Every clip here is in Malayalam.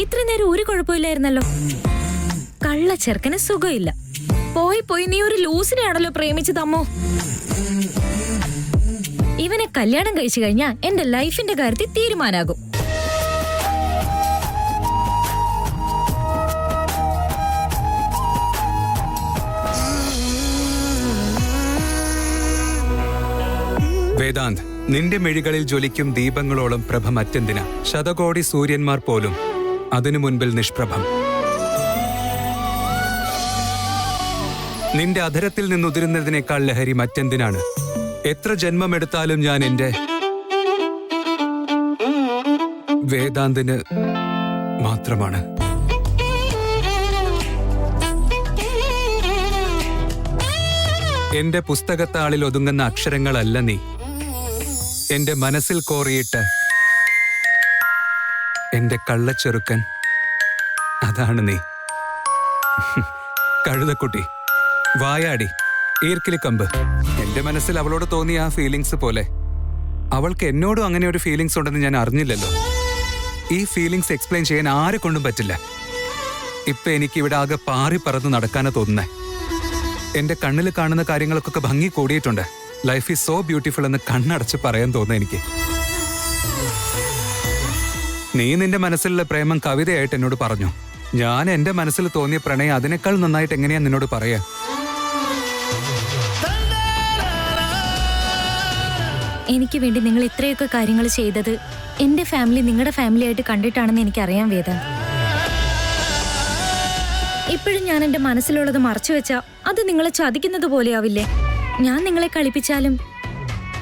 ഇത്ര നേരം ഒരു കുഴപ്പമില്ലായിരുന്നല്ലോ. കള്ള ചെറുക്കന് സുഖമില്ല. പോയി പോയി നീ ഒരു ലൂസിനെയാണല്ലോ പ്രേമിച്ചതമ്മോ. ഇവനെ കല്യാണം കഴിച്ചു കഴിഞ്ഞാ എന്റെ ലൈഫിന്റെ കാര്യത്തിൽ തീരുമാനാകും. വേദാന്ത്, നിന്റെ മിഴികളിൽ ജ്വലിക്കും ദീപങ്ങളോളം പ്രഭ മറ്റെന്തിന. ശതകോടി സൂര്യന്മാർ പോലും അതിനു മുൻപിൽ നിഷ്പ്രഭം. നിന്റെ അധരത്തിൽ നിന്നുതിരുന്നതിനേക്കാൾ ലഹരി മറ്റെന്തിനാണ്. എത്ര ജന്മമെടുത്താലും ഞാൻ എന്റെ വേദാന്തിന് മാത്രമാണ്. എന്റെ പുസ്തകത്താളിൽ ഒതുങ്ങുന്ന അക്ഷരങ്ങളല്ല നീ. എന്റെ മനസ്സിൽ കോറിയിട്ട് എന്റെ കള്ളച്ചെറുക്കൻ, അതാണ് നീ. കഴുതക്കുട്ടി, വായാടി, ഈർക്കിലിക്കമ്പ്. എന്റെ മനസ്സിൽ അവളോട് തോന്നിയ ആ ഫീലിങ്സ് പോലെ അവൾക്ക് എന്നോടും അങ്ങനെ ഒരു ഫീലിങ്സ് ഉണ്ടെന്ന് ഞാൻ അറിഞ്ഞില്ലല്ലോ. ഈ ഫീലിങ്സ് എക്സ്പ്ലെയിൻ ചെയ്യാൻ ആരെ കൊണ്ടും പറ്റില്ല. ഇപ്പൊ എനിക്ക് ഇവിടെ ആകെ പാറി പറന്ന് നടക്കാനാ തോന്നുന്നേ. എന്റെ കണ്ണിൽ കാണുന്ന കാര്യങ്ങൾക്കൊക്കെ ഭംഗി കൂടിയിട്ടുണ്ട്. ലൈഫ് ഈസ് സോ ബ്യൂട്ടിഫുൾ എന്ന് കണ്ണടച്ച് പറയാൻ തോന്നുന്നു എനിക്ക്. നീ നിന്റെ മനസ്സിലുള്ള പ്രേമം കവിതയായിട്ട് എന്നോട് പറഞ്ഞു. ഞാൻ എന്റെ മനസ്സിൽ തോന്നിയ പ്രണയം അതിനേക്കാൾ നന്നായിട്ട് എങ്ങനെയാ നിന്നോട് പറയാ. എനിക്ക് വേണ്ടി നിങ്ങൾ ഇത്രയൊക്കെ കാര്യങ്ങൾ ചെയ്തത് എന്റെ ഫാമിലി നിങ്ങളുടെ ഫാമിലി ആയിട്ട് കണ്ടിട്ടാണെന്ന് എനിക്കറിയാൻ വേദാന്ത്. ഇപ്പോഴും ഞാൻ എന്റെ മനസ്സിലുള്ളത് മറച്ചു വെച്ചാ അത് നിങ്ങളെ ചതിക്കുന്നത് പോലെയാവില്ലേ. ഞാൻ നിങ്ങളെ കളിപ്പിച്ചാലും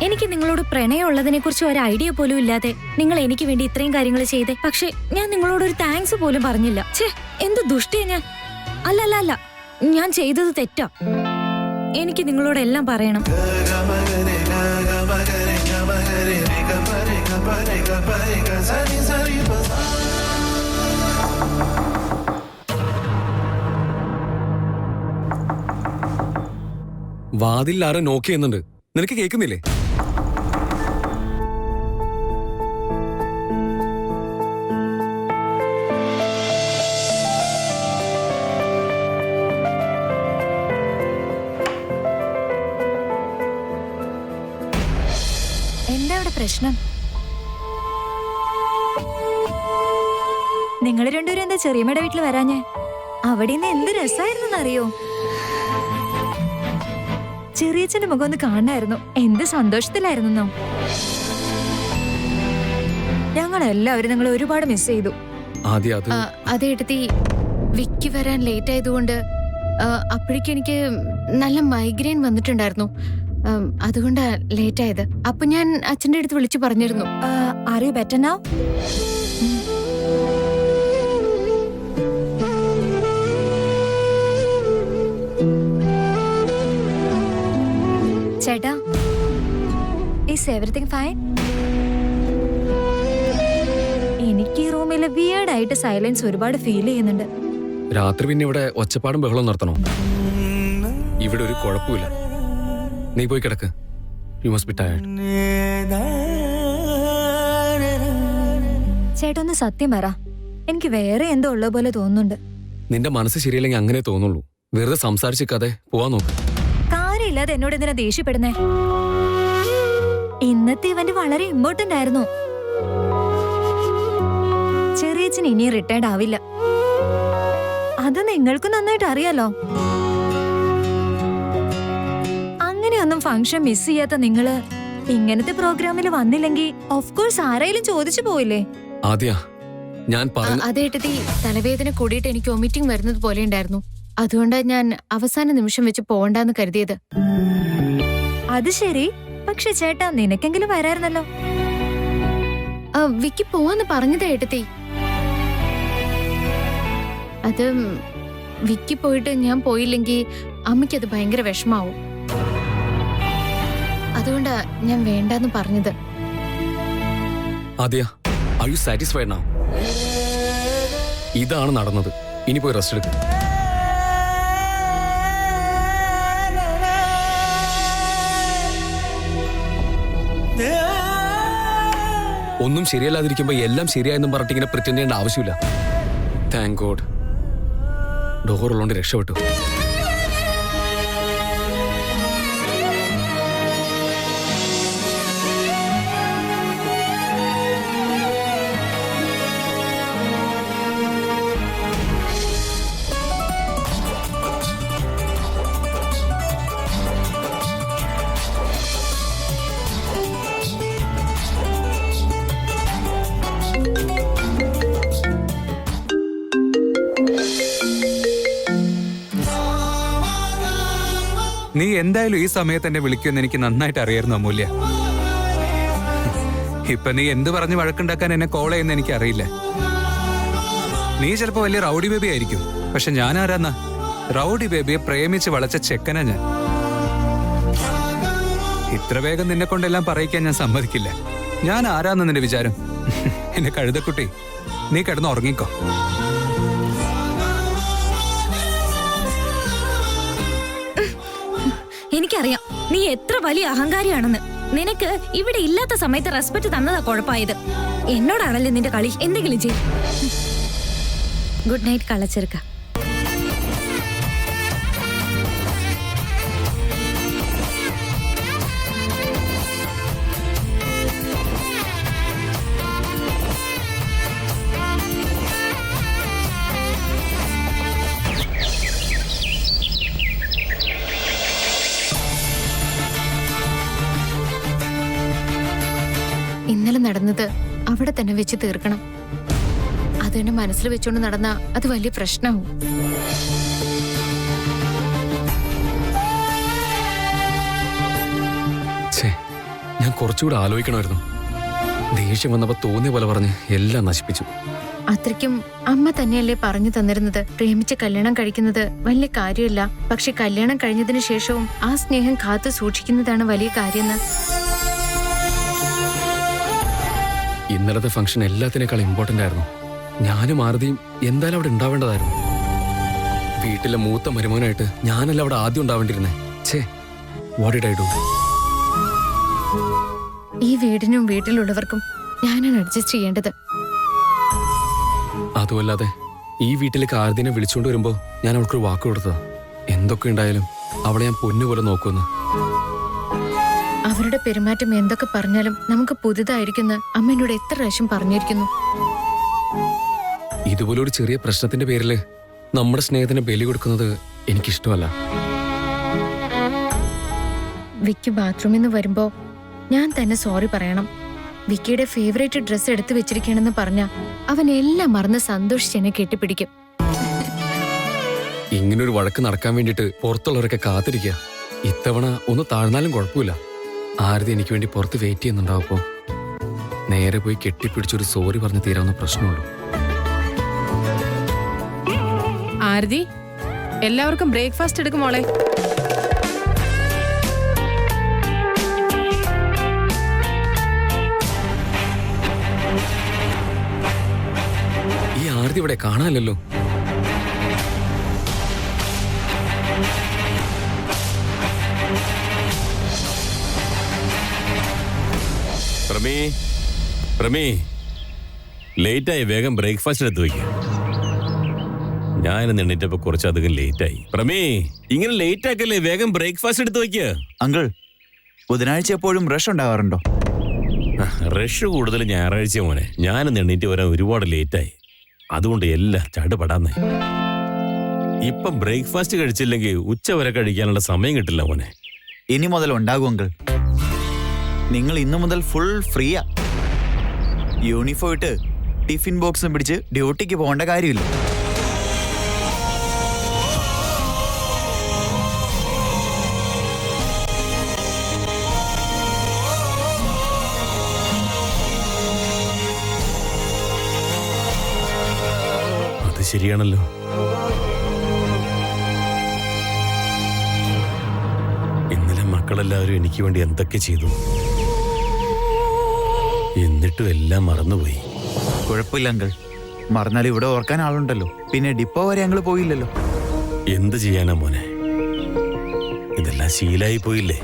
എനിക്ക് നിങ്ങളോട് പ്രണയം ഉള്ളതിനെ കുറിച്ച് ഒരു ഐഡിയ പോലും ഇല്ലാതെ നിങ്ങൾ എനിക്ക് വേണ്ടി ഇത്രയും കാര്യങ്ങൾ ചെയ്തേ. പക്ഷെ ഞാൻ നിങ്ങളോടൊരു താങ്ക്സ് പോലും പറഞ്ഞില്ല. ഛേ, എന്ത് ദുഷ്ടയാ ഞാൻ. അല്ല, ഞാൻ ചെയ്തത് തെറ്റാ. എനിക്ക് നിങ്ങളോടെല്ലാം പറയണം. വാതിൽ ആരോ നോക്കി ചെയ്യുന്നുണ്ട്. നിനക്ക് കേൾക്കുന്നില്ലേ? എന്താ ഇവിടെ പ്രശ്നം? നിങ്ങൾ രണ്ടുപേരും എന്താ ചെറിയമ്മയുടെ വീട്ടിൽ വരാഞ്ഞേ? അവിടെ നിന്ന് എന്ത് രസമായിരുന്നറിയോ. ചെറിയച്ഛന്റെ മുഖം ഒന്ന് കാണായിരുന്നു. എന്ത് സന്തോഷത്തിലായിരുന്നോ. ഞങ്ങളെല്ലാവരും നിങ്ങൾ ഒരുപാട് മിസ് ചെയ്തു. അതെ എടുത്തി, വിക്കി വരാൻ ലേറ്റ് ആയതുകൊണ്ട് അപ്പോഴേക്കും എനിക്ക് നല്ല മൈഗ്രെയിൻ വന്നിട്ടുണ്ടായിരുന്നു. അതുകൊണ്ടാ ലേറ്റ് ആയത്. അപ്പൊ ഞാൻ അച്ഛൻ്റെ അടുത്ത് വിളിച്ചു പറഞ്ഞിരുന്നു. Are you better now? ചേട്ടാ, ഈസ് എവറിത്തിങ് ഫൈൻ? എനിക്ക് ഈ റൂമിലെ വിയേർഡായിട്ട് സൈലൻസ് ഒരുപാട് ഫീൽ ചെയ്യുന്നുണ്ട്. രാത്രി പിന്നെ ഇവിടെ ഒച്ചപ്പാടും ബഹളം നടത്തണോ? ഇവിടെ ഒരു കുഴപ്പമില്ല. നീ പോയി കിടക്ക്. You must be tired. ചേട്ടാ ഒന്ന് സത്യം പറ. എനിക്ക് വേറെ എന്തോ ഉള്ള പോലെ തോന്നുന്നുണ്ട്. നിന്റെ മനസ്സ് ശരിയല്ലെങ്കിൽ അങ്ങനെ തോന്നുള്ളൂ. വെറുതെ സംസാരിച്ചിക്കാതെ പോവാൻ നോക്ക്. കാര്യമില്ലാതെ എന്നോട് എന്തിനാ ദേഷ്യപ്പെടുന്നേ? ഇന്നത്തെ ഇവന്റ് വളരെ ഇമ്പോർട്ടന്റ് ആയിരുന്നു. ചെറിയച്ഛൻ ഇനി റിട്ടയർഡ് ആവില്ല. അത് നിങ്ങൾക്ക് നന്നായിട്ട് അറിയാലോ. അങ്ങനെയൊന്നും ഫംഗ്ഷൻ മിസ് ചെയ്യാത്ത നിങ്ങള് ഇങ്ങനത്തെ പ്രോഗ്രാമിൽ വന്നില്ലെങ്കിൽ ഓഫ് കോഴ്സ് ആരെങ്കിലും ചോദിച്ചു പോയില്ലേ? അതേട്ടത്തി, തലവേദന കൂടിയിട്ട് എനിക്ക് വൊമിറ്റിംഗ് വരുന്നത് പോലെ ഉണ്ടായിരുന്നു. അതുകൊണ്ടാ ഞാൻ അവസാന നിമിഷം വെച്ച് പോകണ്ടെന്ന് കരുതിയത്. അത് ശരി. പക്ഷെ ചേട്ടാ, നിനക്കെങ്കിലും വരായിരുന്നല്ലോ. വിക്കി പോവാന്ന് പറഞ്ഞത് ഏട്ടത്തി. അത് വിക്കി പോയിട്ട് ഞാൻ പോയില്ലെങ്കിൽ അമ്മയ്ക്കത് ഭയങ്കര വിഷമാവും. അതുകൊണ്ടാ ഞാൻ വേണ്ടെന്ന് പറഞ്ഞത്. ഇതാണ് നടന്നത്. ഇനി പോയി റെസ്റ്റ് എടുക്കും. ഒന്നും ശരിയല്ലാതിരിക്കുമ്പോ എല്ലാം ശരിയായെന്നും പറഞ്ഞിട്ട് ഇങ്ങനെ പ്രിറ്റൻഡ് ചെയ്യേണ്ട ആവശ്യമില്ല. താങ്ക് ഗോഡ്, ഡോർ ഉള്ളോണ്ട് രക്ഷപ്പെട്ടു. നീ എന്തായാലും ഈ സമയത്ത് എന്നെ വിളിക്കുമെന്ന് എനിക്ക് നന്നായിട്ട് അറിയായിരുന്നു അമൂല്യ. ഇപ്പൊ നീ എന്ത് പറഞ്ഞ് വഴക്കുണ്ടാക്കാൻ എന്നെ കോൾ ചെയ്യുന്ന എനിക്ക് അറിയില്ല. നീ ചിലപ്പോ വലിയ റൗഡി ബേബി ആയിരിക്കും, പക്ഷെ ഞാൻ ആരാന്നാ? റൗഡി ബേബിയെ പ്രേമിച്ച് വളച്ച ചെക്കനാ ഞാൻ. ഇത്ര വേഗം നിന്നെ കൊണ്ടെല്ലാം പറയിക്കാൻ ഞാൻ സമ്മതിക്കില്ല. ഞാൻ ആരാന്ന് നിന്റെ വിചാരം? എന്നെ കഴുതക്കുട്ടി, നീ കിടന്ന് ഉറങ്ങിക്കോ. എനിക്കറിയാം നീ എത്ര വലിയ അഹങ്കാരിയാണെന്ന്. നിനക്ക് ഇവിടെ ഇല്ലാത്ത സമയത്ത് റെസ്പെക്ട് തന്നതാ കുഴപ്പമായത്. എന്നോടാണല്ലേ നിന്റെ കളി. എന്തെങ്കിലും ചെയ്യും. ഗുഡ് നൈറ്റ് കള്ളച്ചെറുക്ക. ഇന്നലെ നടന്നത് അവിടെ തന്നെ വെച്ച് തീർക്കണം. അത് തന്നെ മനസ്സിൽ വെച്ചോണ്ട് നടന്ന അത് വലിയ പ്രശ്നമാവും. ഞാൻ കുറച്ചുകൂടെ ആലോചിക്കണമായിരുന്നു. ദേഷ്യം വന്നപ്പോ തോന്നിയ പോലെ പറഞ്ഞ് എല്ലാം നശിപ്പിച്ചു. അത്രയ്ക്കും അമ്മ തന്നെയല്ലേ പറഞ്ഞു തന്നിരുന്നത്, പ്രേമിച്ച് കല്യാണം കഴിക്കുന്നത് വലിയ കാര്യമില്ല, പക്ഷെ കല്യാണം കഴിഞ്ഞതിന് ശേഷവും ആ സ്നേഹം കാത്തു സൂക്ഷിക്കുന്നതാണ് വലിയ കാര്യമെന്ന്. ഇന്നലത്തെ ഫംഗ്ഷൻ എല്ലാത്തിനേക്കാൾ ഇമ്പോർട്ടന്റ് ആയിരുന്നു. ഞാനും ആരതിയും എന്തായാലും അവിടെ ഉണ്ടാവേണ്ടതായിരുന്നു. വീട്ടിലെ മൂത്ത മരുമോനായിട്ട് ഞാനല്ല അവിടെ ആദ്യം ഉണ്ടാവേണ്ടിയിരുന്നേ. What did I do? ഈ വീടിനും വീട്ടിലുള്ളവർക്കും ഞാനാണ് അഡ്ജസ്റ്റ് ചെയ്യേണ്ടത്. അതുമല്ലാതെ ഈ വീട്ടിലേക്ക് ആരതിനെ വിളിച്ചുകൊണ്ട് വരുമ്പോ ഞാൻ അവൾക്കൊരു വാക്ക് കൊടുത്തതാ, എന്തൊക്കെ ഉണ്ടായാലും അവളെ ഞാൻ പൊന്നുപോലെ നോക്കുമെന്ന്. അവരുടെ പെരുമാറ്റം എന്തൊക്കെ പറഞ്ഞാലും നമുക്ക് പുതുതായിരിക്കുന്ന അമ്മ എന്നോട് എത്ര പ്രാവശ്യം പറഞ്ഞിരിക്കുന്നു. ഇതുപോലൊരു ചെറിയ പ്രശ്നത്തിന്റെ പേരില് നമ്മുടെ സ്നേഹത്തിന് ബലി കൊടുക്കുന്നത് എനിക്കിഷ്ടമല്ല. വിക്കി ബാത്റൂമിൽ നിന്ന് വരുമ്പോ ഞാൻ തന്നെ സോറി പറയണം. വിക്കിയുടെ ഫേവറേറ്റ് ഡ്രസ്സ് എടുത്തു വെച്ചിരിക്കണെന്ന് പറഞ്ഞ അവൻ എല്ലാം മറന്ന് സന്തോഷിച്ച് എന്നെ കെട്ടിപ്പിടിക്കും. ഇങ്ങനൊരു വഴക്ക് നടക്കാൻ വേണ്ടിട്ട് പുറത്തുള്ളവരൊക്കെ കാത്തിരിക്കുക. ഇത്തവണ ഒന്ന് താഴ്ന്നാലും കുഴപ്പമില്ല. ആരതി എനിക്ക് വേണ്ടി പുറത്ത് വെയിറ്റ് ചെയ്യുന്നുണ്ടാവപ്പോ നേരെ പോയി കെട്ടിപ്പിടിച്ചൊരു സോറി പറഞ്ഞ് തീരാവുന്ന പ്രശ്നമുള്ളൂ. ആരതി, എല്ലാവർക്കും ബ്രേക്ക്ഫാസ്റ്റ് എടുക്കും മോളെ. ഈ ആരതി ഇവിടെ കാണാനല്ലോ. പ്രമീ, ലേറ്റായി, വേഗം ബ്രേക്ക്ഫാസ്റ്റ് എടുത്ത് വയ്ക്കുക. ഞാൻ എണ്ണീറ്റപ്പോ കുറച്ചധികം ലേറ്റായി. പ്രമീ, ഇങ്ങനെ ലേറ്റ് ആക്കല്ലേ, വേഗം ബ്രേക്ക്ഫാസ്റ്റ് എടുത്ത് വയ്ക്കുക. അങ്കിൾ, ബുധനാഴ്ച എപ്പോഴും റഷ് ഉണ്ടാവാറുണ്ടോ? റഷ് കൂടുതൽ ഞായറാഴ്ച മോനെ. ഞാനെന്ന് എണ്ണീറ്റ് വരാൻ ഒരുപാട് ലേറ്റായി, അതുകൊണ്ട് എല്ലാം ചടുപടാന്നായി. ഇപ്പം ബ്രേക്ക്ഫാസ്റ്റ് കഴിച്ചില്ലെങ്കിൽ ഉച്ച വരെ കഴിക്കാനുള്ള സമയം കിട്ടില്ല മോനെ. ഇനി മുതൽ ഉണ്ടാകും അങ്കിൾ. നിങ്ങൾ ഇന്നു മുതൽ ഫുൾ ഫ്രീയാ. യൂണിഫോം ഇട്ട് ടിഫിൻ ബോക്സും പിടിച്ച് ഡ്യൂട്ടിക്ക് പോകേണ്ട കാര്യമില്ല. അത് ശരിയാണല്ലോ. ഇന്നലെ മക്കളെല്ലാവരും എനിക്ക് വേണ്ടി എന്തൊക്കെ ചെയ്തു, എന്നിട്ടും എല്ലാം മറന്നുപോയി. കുഴപ്പമില്ല അങ്കിൾ, മറന്നാലും ഇവിടെ ഓർക്കാൻ ആളുണ്ടല്ലോ. പിന്നെ ഡിപ്പോ വരെ ഞങ്ങൾ പോയില്ലല്ലോ. എന്ത് ചെയ്യാനാ മോനെ, ഇതെല്ലാം ശീലായി പോയില്ലേ.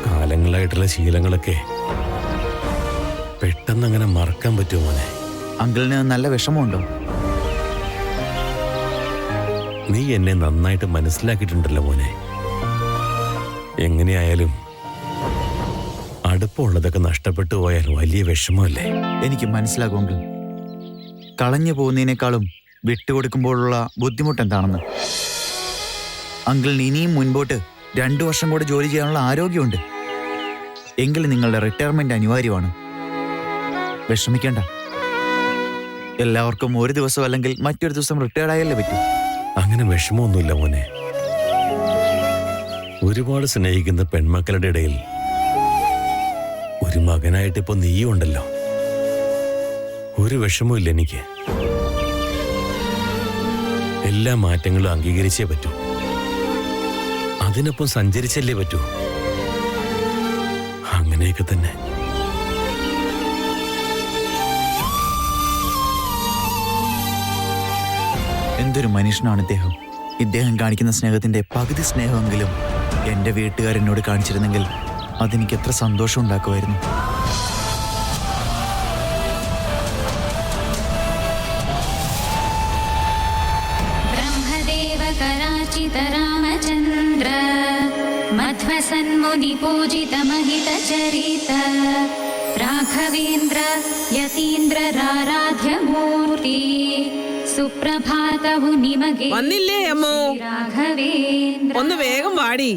കാലങ്ങളായിട്ടുള്ള ശീലങ്ങളൊക്കെ പെട്ടെന്ന് അങ്ങനെ മറക്കാൻ പറ്റുമോ മോനെ? അങ്കിളിന് നല്ല വിഷമമുണ്ടോ? നീ എന്നെ നന്നായിട്ട് മനസ്സിലാക്കിയിട്ടുണ്ടല്ലോ മോനെ. എങ്ങനെയായാലും അടുപ്പമുള്ളതൊക്കെ നഷ്ടപ്പെട്ടു പോയാൽ വലിയ വിഷമമല്ലേ? എനിക്ക് മനസ്സിലാകും അങ്കിൾ. കളഞ്ഞു പോകുന്നതിനേക്കാളും വിട്ടുകൊടുക്കുമ്പോഴുള്ള ബുദ്ധിമുട്ട് എന്താണെന്ന്. അങ്കിളിന് ഇനിയും മുൻപോട്ട് 2 വർഷം കൂടെ ജോലി ചെയ്യാനുള്ള ആരോഗ്യമുണ്ട്. എങ്കിലും നിങ്ങളുടെ റിട്ടയർമെന്റ് അനിവാര്യമാണ്. വിഷമിക്കേണ്ട. എല്ലാവർക്കും ഒരു ദിവസം അല്ലെങ്കിൽ മറ്റൊരു ദിവസം റിട്ടയർഡ് ആയല്ലേ പറ്റൂ. അങ്ങനെ വിഷമമൊന്നുമില്ല മോനെ. ഒരുപാട് സ്നേഹിക്കുന്ന പെൺമക്കളുടെ ഇടയിൽ ഒരു മകനായിട്ട് ഇപ്പൊ നീയും ഉണ്ടല്ലോ. ഒരു വിഷമവും ഇല്ല എനിക്ക്. എല്ലാ മാറ്റങ്ങളും അംഗീകരിച്ചേ പറ്റൂ. അതിനൊപ്പം സഞ്ചരിച്ചല്ലേ പറ്റൂ. അങ്ങനെയൊക്കെ തന്നെ. എന്തൊരു മനുഷ്യനാണ് ഇദ്ദേഹം. ഇദ്ദേഹം കാണിക്കുന്ന സ്നേഹത്തിന്റെ പകുതി സ്നേഹമെങ്കിലും എന്റെ വീട്ടുകാരെന്നോട് കാണിച്ചിരുന്നെങ്കിൽ അതെനിക്ക് എത്ര സന്തോഷം ഉണ്ടാക്കുമായിരുന്നു. रामचन्द्र मध्वसन्मुनिपूजितमहितचरित राघवेन्द्र यतीन्द्रराराध्यमूर्ति സുപ്രഭാതവു നിമഗേ. വന്നില്ലേ അമ്മോ? രാഘവേന്ദ്ര ഒന്ന് വേഗം വാടി.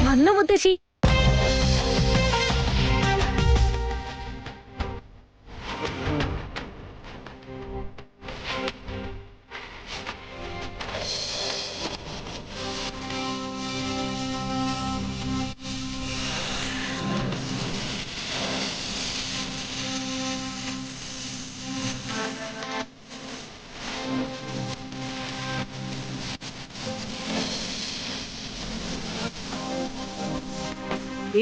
വന്നു മുത്തശ്ശി.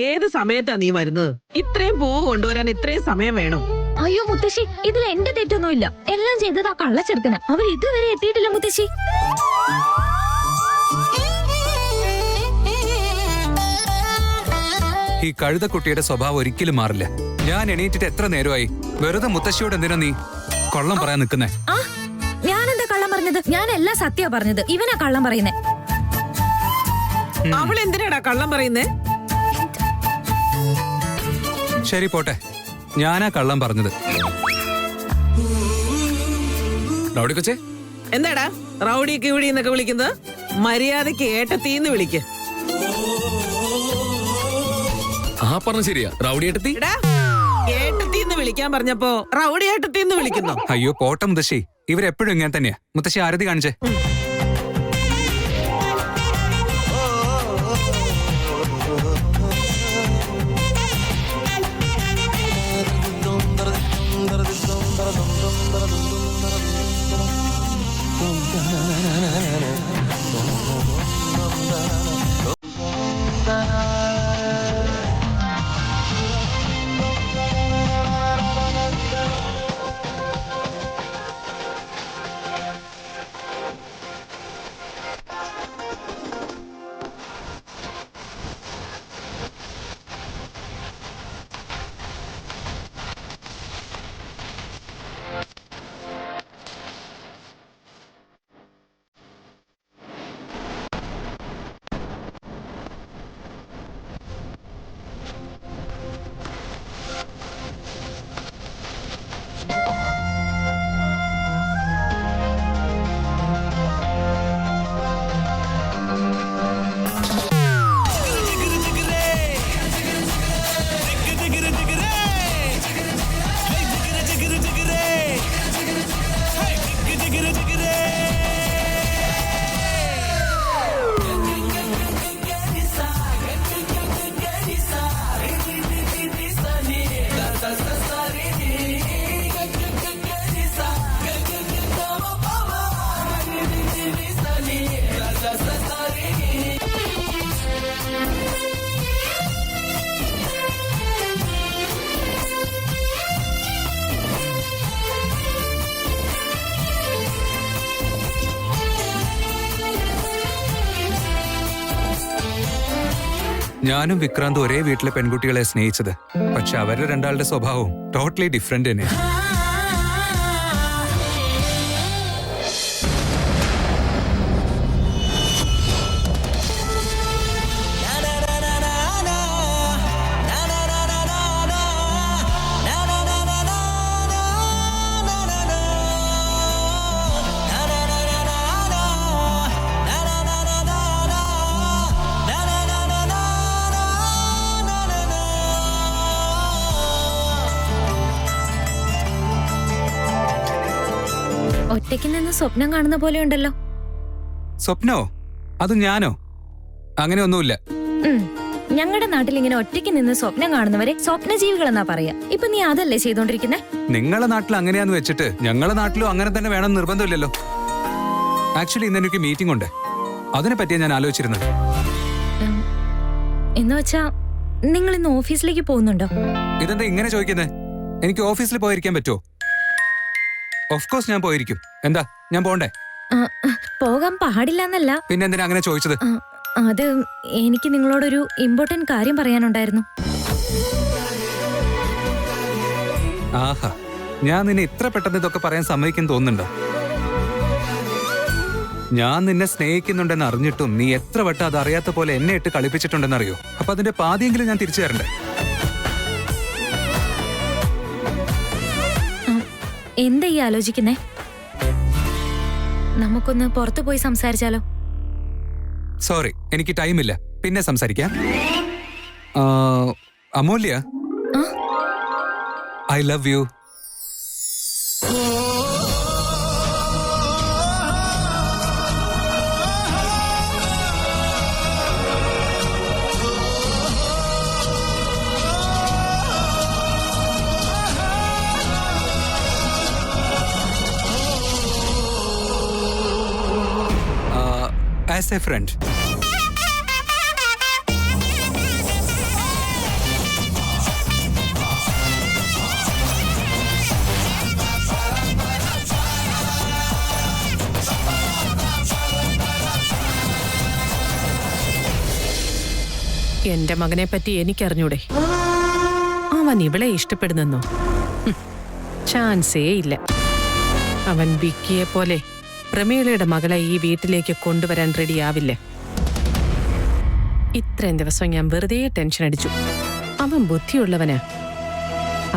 ഏത് സമയത്താ നീ വരുന്നത്? ഇത്രയും പൂ കൊണ്ടുവരാൻ ഇത്രയും സമയം വേണം? അയ്യോ മുത്തശ്ശി, ഇതിൽ എന്റെ തെറ്റൊന്നുമില്ല. എല്ലാം ചെയ്തത് ആ കള്ളച്ചെറുക്കന. അവർ ഇതുവരെ എത്തിയിട്ടില്ല മുത്തശ്ശി. ഈ കഴുതക്കുട്ടിയുടെ സ്വഭാവം ഒരിക്കലും മാറില്ല. ഞാൻ എണീറ്റിട്ട് എത്ര നേരമായി? വെറുതെ മുത്തശ്ശിയോട് എന്തിനാ നീ കള്ളം പറയാൻ നിൽക്കുന്നേ? ആ, ഞാനെന്താ കള്ളം പറഞ്ഞത്? ഞാൻ എല്ലാം സത്യ പറഞ്ഞത്. ഇവനാ കള്ളം പറയുന്നേ. അവൾ എന്തിനാടാ കള്ളം പറയുന്നേ? ശരി പോട്ടെ, ഞാനാ കള്ളം പറഞ്ഞത്. റൗഡി കൊച്ചേ, എന്താടാ റൗഡിക്ക് ഇവിടെ എന്നൊക്കെ വിളിക്കുന്നത്? മര്യാദക്ക് ഏട്ടത്തീന്ന് വിളിക്ക്. ആ പറഞ്ഞ ശരിയാ. റൗഡി ഏട്ടത്തി. എടാ, ഏട്ടത്തീന്ന് വിളിക്കാൻ പറഞ്ഞപ്പോ റൗഡി ഏട്ടത്തീന്ന് വിളിക്കുന്നു. അയ്യോ പോട്ടെ മുത്തശ്ശി, ഇവരെപ്പോഴും ഇങ്ങനെ തന്നെയാ. മുത്തശ്ശി ആരതി കാണിച്ചേ. ഞാനും വിക്രാന്തും ഒരേ വീട്ടിലെ പെൺകുട്ടികളെ സ്നേഹിച്ചത്. പക്ഷെ അവരുടെ രണ്ടാളുടെ സ്വഭാവവും ടോട്ടലി ഡിഫറെന്റ് തന്നെ. ഒറ്റയ്ക്ക് നിന്ന് സ്വപ്നം കാണുന്ന പോലെ ഉണ്ടല്ലോ. സ്വപ്നോ? അത് ഞാനോ? അങ്ങനെ ഒന്നുമില്ല. ഞങ്ങളുടെ നാട്ടിൽ ഇങ്ങനെ ഒറ്റയ്ക്ക് നിന്ന് സ്വപ്നം കാണുന്നവരെ സ്വപ്നജീവികൾ എന്നാ പറയാ. ഇപ്പൊ നീ അതല്ലേ ചെയ്തോണ്ടിരിക്കുന്നെ? നിങ്ങളെ നാട്ടിൽ അങ്ങനെയാന്ന് വെച്ചിട്ട് ഞങ്ങളെ നാട്ടിലും അങ്ങനെ തന്നെ വേണം നിർബന്ധമില്ലല്ലോ. ആക്ച്വലി ഇന്ന് എനിക്ക് മീറ്റിംഗ് ഉണ്ട്, അതിനെ പറ്റിയാ ഞാൻ ആലോചിച്ചിരുന്നത്. എന്ന് വെച്ചാ നിങ്ങൾ ഇന്ന് ഓഫീസിലേക്ക് പോകുന്നുണ്ടോ? ഇതെന്താ ഇങ്ങനെ ചോദിക്കുന്നേ? എനിക്ക് ഓഫീസിൽ പോയിരിക്കാൻ പറ്റുമോ? ഓഫ് കോഴ്സ് ഞാൻ പോയിരിക്കും. എന്താ, ഞാൻ പോണ്ടേ? പോകാൻ പാടില്ലെന്നല്ല. പിന്നെന്തിനാ അങ്ങനെ ചോദിച്ചത്? അത് എനിക്ക് നിങ്ങളോടൊരു ഇമ്പോർട്ടന്റ് കാര്യം പറയാനുണ്ടായിരുന്നു. ആഹാ, ഞാൻ നിന്നെ ഇത്ര പെട്ടെന്ന് ഇതൊക്കെ പറയാൻ സമ്മതിക്കും തോന്നുന്നുണ്ടോ? ഞാൻ നിന്നെ സ്നേഹിക്കുന്നുണ്ടെന്ന് അറിഞ്ഞിട്ടും നീ എത്ര വട്ടം അത് അറിയാത്ത പോലെ എന്നെ ഇട്ട് കളിപ്പിച്ചിട്ടുണ്ടെന്ന് അറിയോ? അപ്പൊ അതിന്റെ പാതിയെങ്കിലും ഞാൻ തിരിച്ചു തരണ്ടേ? എന്താ ഈ ആലോചിക്കുന്നേ? നമുക്കൊന്ന് പുറത്തു പോയി സംസാരിച്ചാലോ? സോറി, എനിക്ക് ടൈമില്ല, പിന്നെ സംസാരിക്കാം. Amulya, I love you. As a friend. എന്റെ മകനെ പറ്റി എനിക്കറിഞ്ഞൂടെ? അവൻ ഇവളെ ഇഷ്ടപ്പെടുന്നെന്നോ? ചാൻസേ ഇല്ല. അവൻ വിക്കിയെ പോലെ പ്രമീളയുടെ മകളെ ഈ വീട്ടിലേക്ക് കൊണ്ടുവരാൻ റെഡിയാവില്ല. ഇത്രയും ദിവസം ഞാൻ വെറുതെ ടെൻഷൻ അടിച്ചു. അവൻ ബുദ്ധിയുള്ളവനാ.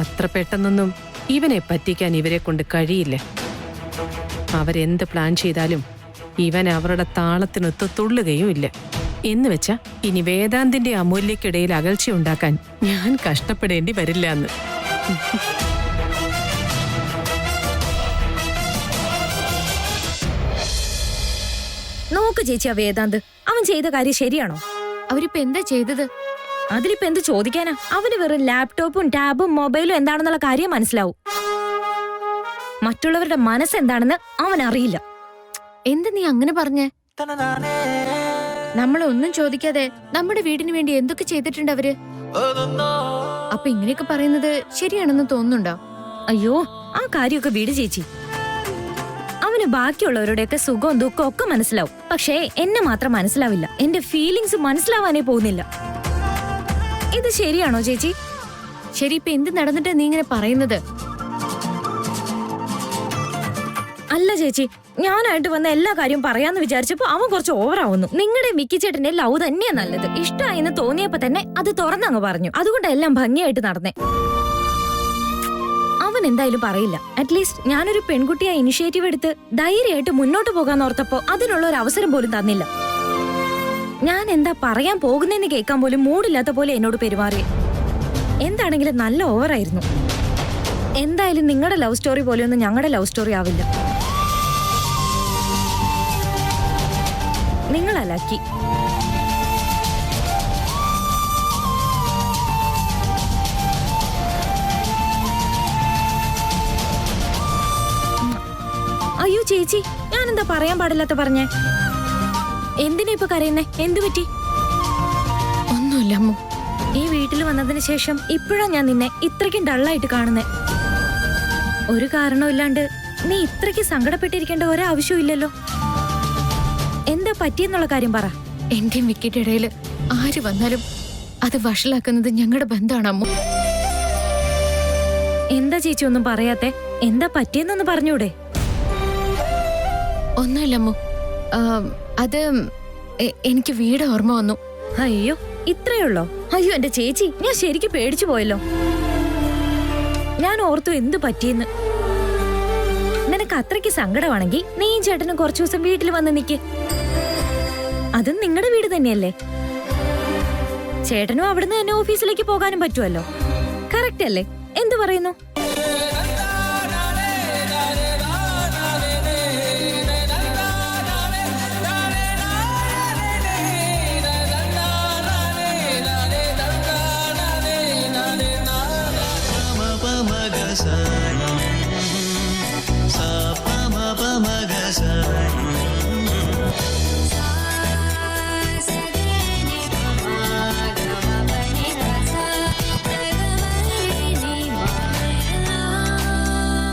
അത്ര പെട്ടെന്നൊന്നും ഇവനെ പറ്റിക്കാൻ ഇവരെ കൊണ്ട് കഴിയില്ല. അവരെന്ത് പ്ലാൻ ചെയ്താലും ഇവൻ അവരുടെ താളത്തിനൊത്ത് തുള്ളുകയും ഇല്ല. എന്ന് വെച്ചാ ഇനി വേദാന്തിന്റെ അമൂല്യക്കിടയിൽ അകൽച്ചയുണ്ടാക്കാൻ ഞാൻ കഷ്ടപ്പെടേണ്ടി വരില്ല എന്ന്. നോക്ക് ചേച്ചി, ആ വേദാന്ത് അവൻ ചെയ്ത കാര്യം ശരിയാണോ? അവരിപ്പോ എന്താ ചെയ്തത്? അതിലിപ്പോ എന്ത് ചോദിക്കാനാ? അവന് വെറും ലാപ്ടോപ്പും ടാബും മൊബൈലും എന്താണെന്നുള്ള കാര്യം മനസ്സിലാവും. മറ്റുള്ളവരുടെ മനസ്സെന്താണെന്ന് അവൻ അറിയില്ല. എന്ത് നീ അങ്ങനെ പറഞ്ഞേ? നമ്മളൊന്നും ചോദിക്കാതെ നമ്മുടെ വീടിന് വേണ്ടി എന്തൊക്കെ ചെയ്തിട്ടുണ്ട് അവര്? അപ്പൊ ഇങ്ങനെയൊക്കെ പറയുന്നത് ശരിയാണെന്ന് തോന്നുന്നുണ്ടോ? അയ്യോ, ആ കാര്യമൊക്കെ വീട് ചേച്ചി. അവന് ബാക്കിയുള്ളവരുടെയൊക്കെ സുഖവും ദുഃഖവും ഒക്കെ മനസ്സിലാവും. പക്ഷേ എന്നെ മാത്രം മനസ്സിലാവില്ല. എന്റെ ഫീലിങ്സ് മനസ്സിലാവാനേ പോകുന്നില്ല. ഇത് ശരിയാണോ ചേച്ചി? ശരി, ഇപ്പൊ എന്ത് നടന്നിട്ട് നീ ഇങ്ങനെ പറയുന്നത്? അല്ല ചേച്ചി, ഞാനായിട്ട് വന്ന എല്ലാ കാര്യവും പറയാന്ന് വിചാരിച്ചപ്പോ അവൻ കുറച്ച് ഓവറാവുന്നു. നിങ്ങളുടെ മിക്കി ചേട്ടന്റെ ലവ് തന്നെയാ നല്ലത്. ഇഷ്ടമായെന്ന് തോന്നിയപ്പോ തന്നെ അത് തുറന്നങ്ങ് പറഞ്ഞു. അതുകൊണ്ട് എല്ലാം ഭംഗിയായിട്ട് നടന്നേ. അവൻ എന്തായാലും പറയില്ല. അറ്റ്ലീസ്റ്റ് ഞാനൊരു പെൺകുട്ടിയെ ഇനിഷ്യേറ്റീവ് എടുത്ത് ധൈര്യമായിട്ട് മുന്നോട്ട് പോകാൻ ഓർത്തപ്പോ അതിനുള്ള ഒരു അവസരം പോലും തന്നില്ല. ഞാൻ എന്താ പറയാൻ പോകുന്നെന്ന് കേൾക്കാൻ പോലും മൂടില്ലാത്ത പോലെ എന്നോട് പെരുമാറി. എന്താണെങ്കിലും നല്ല ഓവറായിരുന്നു. എന്തായാലും നിങ്ങളുടെ ലവ് സ്റ്റോറി പോലെയൊന്നും ഞങ്ങളുടെ ലവ് സ്റ്റോറി ആവില്ല. നിങ്ങളാ ലക്കി. അയ്യോ ചേച്ചി, ഞാനെന്താ പറയാൻ പാടില്ലാത്ത പറഞ്ഞേ? എന്തിനാ ഇപ്പൊ കരയുന്നേ? എന്തു പറ്റി? ഒന്നുമില്ല അമ്മു. ഈ വീട്ടിൽ വന്നതിന് ശേഷം ഇപ്പോഴാ ഞാൻ നിന്നെ ഇത്രയ്ക്കും ഡള്ളായിട്ട് കാണുന്നേ. ഒരു കാരണമില്ലാണ്ട് നീ ഇത്രയ്ക്ക് സങ്കടപ്പെട്ടിരിക്കേണ്ട ഒരാവശ്യവും ഇല്ലല്ലോ. എന്താ പറ്റിയെന്നുള്ള കാര്യം പറ. എന്റെയും വിക്കിയുടെ ഇടയിൽ ആര് വന്നാലും അത് വഷളാക്കുന്നത് ഞങ്ങളുടെ ബന്ധമാണ് അമ്മു. എന്താ ചേച്ചി ഒന്നും പറയാത്തെ? എന്താ പറ്റിയെന്നൊന്ന് പറഞ്ഞൂടെ? ഒന്നുമില്ല അമ്മു. അത് എനിക്ക് വീട് ഓർമ്മ വന്നു. അയ്യോ, ഇത്രയുള്ളോ? അയ്യോ എന്റെ ചേച്ചി, ഞാൻ ശരിക്കും പേടിച്ചു പോയല്ലോ. ഞാൻ ഓർത്തു എന്ത് പറ്റിയെന്ന്. നിനക്ക് അത്രയ്ക്ക് സങ്കടമാണെങ്കിൽ നീയും ചേട്ടനും കുറച്ചു ദിവസം വീട്ടിൽ വന്ന് നിക്ക്. അതും നിങ്ങളുടെ വീട് തന്നെയല്ലേ. ചേട്ടനും അവിടുന്ന് തന്നെ ഓഫീസിലേക്ക് പോകാനും പറ്റുമല്ലോ. കറക്റ്റ് അല്ലേ? എന്തു പറയുന്നു?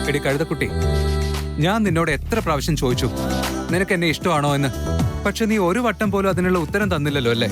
എടി കഴുതക്കുട്ടി, ഞാൻ നിന്നോട് എത്ര പ്രാവശ്യം ചോദിച്ചു നിനക്ക് എന്നെ ഇഷ്ടമാണോ എന്ന്. പക്ഷെ നീ ഒരു വട്ടം പോലും അതിനുള്ള ഉത്തരം തന്നില്ലല്ലോ അല്ലേ?